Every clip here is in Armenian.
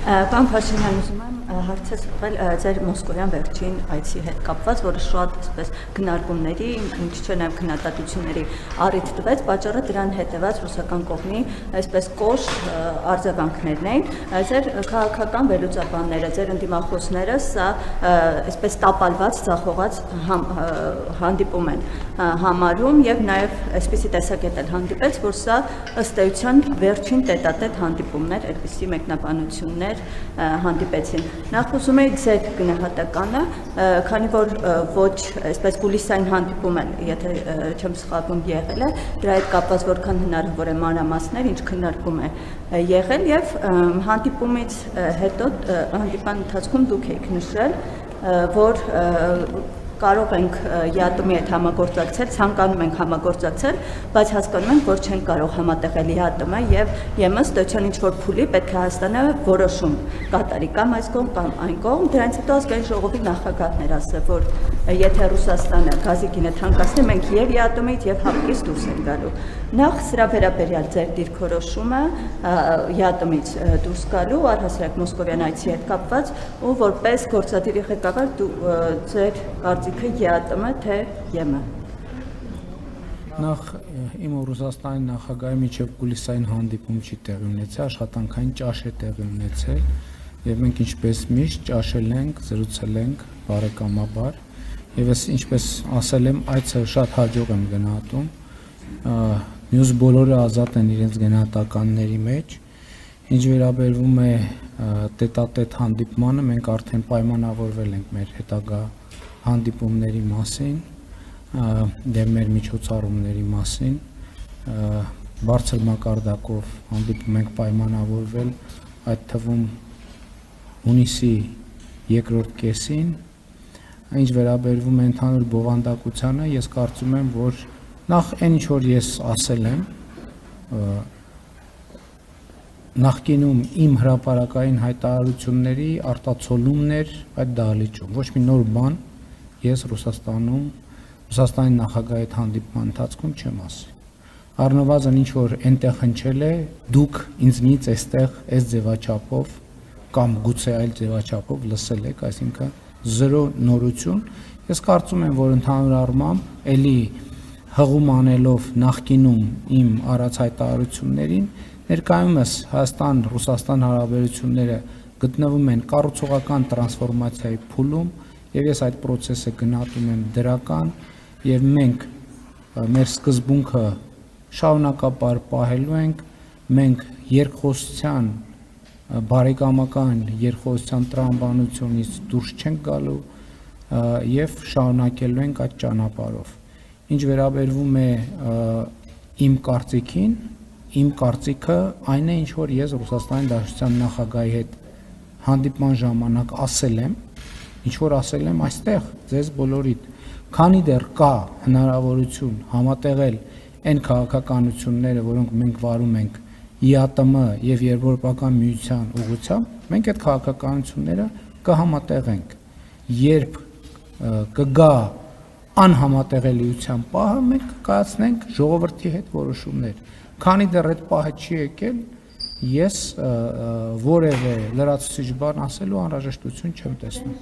Պարոն Փաշինյան, ուզում եմ հարցեր տվել ձեր մոսկովյան վերջին այցի հետ կապված, որը շատ այսպես քննարկումների, ինչ չէ նաև քննադատությունների առիթ տվեց, պատճառը դրան հետևած ռուսական կողմի այսպես կոշտ արձագանքներն էին։ Ձեր քաղաքական վերլուծաբանները, ձեր ընդդիմախոսները սա այսպես տապալված, ձախողած հանդիպում են համարում եւ նաև այսպիսի տեսակետ էլ հանդիպեց, որ սա ըստ էության վերջին տետատետ հանդիպումներ, այդպիսի մեկնաբանություններ հանդիպեցին։ Նախ ուզում եի ձեր գնահատականը, քանի որ ոչ այսպես կուլիսային հանդիպում են, եթե չեմ սխալվում, եղել է, դրա հետ կապված որքան հնարավոր է մանրամասներ, ինչ քննարկում է եղել եւ հանդիպումից հետո հանդիպան ընթացքում դուք եք նշել, որ կարող ենք ԵԱՏՄ-ի հետ համագործակցել, ցանկանում ենք համագործակցել, բայց հասկանում ենք, որ չենք կարող համատեղել ԵԱՏՄ-ը եւ ԵՄ ստոյցիան ինչ-որ փուլի պետք է Հայաստանը որոշում կատարի կամ այս կողմ կամ այն կողմ, դրանից հետո ազգային ժողովի նախագահն էր ասել, որ եթե Ռուսաստանը գազի գինը թանկացնի, մենք եւ ԵԱՏՄ-ից եւ ՀԱՊԿ-ից դուրս ենք գալու։ Նախ սրա վերաբերյալ ձեր դիրքորոշումը ԵԱՏՄ-ից դուրս գալու, առհասարակ մոսկովյան այցի հետ կապված ու որպես գործադիրի ղեկավար ձեր կարծիքը ԵԱՏՄ թե ԵՄ։ Նախ իմ ու Ռուսաստանի նախագահի միջև կուլիսային հանդիպում չի տեղի ունեցել, աշխատանքային ճաշ է տեղի ունեցել եւ մենք ինչպես միշտ ճաշել ենք, զրուցել ենք բարեկամաբար եւ ես ինչպես ասել եմ, այցը շատ հաջող եմ գնահատում, մյուս բոլորը ազատ են իրենց գնահատականների մեջ, ինչ վերաբերվում է տետատետ հանդիպմանը, մենք արդեն պայմանավորվել ենք մեր հետագա հանդիպումների մասին եւ մեր միջոցառումների մասին բարձր մակարդակով հանդիպում ենք պայմանավորվել այդ թվում հունիսի երկրորդ կեսին ինչ վերաբերվում է ընդհանուր բովանդակությանը ես կարծում եմ որ նախ այն ինչ որ ես ասել եմ նախկինում իմ հրապարակային հայտարարությունների արտացոլումներ այդ դահլիճում ոչ մի նոր բան ես Ռուսաստանի նախագահի հետ հանդիպման ընթացքում չեմ ասի։ Առնվազն ինչ որ այնտեղ հնչել է, դուք ինձնից այստեղ այս ձևաչափով կամ գուցե այլ ձևաչափով լսել եք, այսինքն զրո նորություն։ Ես կարծում եմ, որ ընդհանուր առմամբ էլի հղում անելով նախկինում իմ առած հայտարարություններին, ներկայումս Հայաստան-Ռուսաստան հարաբերությունները գտնվում են կառուցողական տրանսֆորմացիայի փուլում եւ ես այդ process-ը գնահատում եմ դրական եւ մենք մեր սկզբունքը շարունակաբար պահելու ենք մենք երկխոսության բարեկամական երկխոսության տրամաբանությունից դուրս չենք գալու եւ շարունակելու ենք այդ ճանապարհով ինչ վերաբերվում է իմ կարծիքին իմ կարծիքը այն է ինչ որ ես Ռուսաստանի Դաշնության նախագահի հետ հանդիպման ժամանակ ասել եմ ինչ որ ասել եմ այստեղ ձեզ բոլորիդ քանի դեռ կա հնարավորություն համատեղել այն քաղաքականությունները որոնք մենք վարում ենք ԵԱՏՄ եւ Եվրոպական միության ուղղությամբ մենք այդ քաղաքականությունները կհամատեղենք երբ կգա անհամատեղելիության պահը մենք կայացնենք ժողովրդի հետ որոշումներ քանի դեռ այդ պահը չի եկել ես որևէ լրացուցիչ բան ասելու անհրաժեշտություն չեմ տեսնում։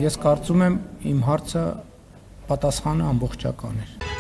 Ես կարծում եմ իմ հարցը պատասխանը ամբողջական էր։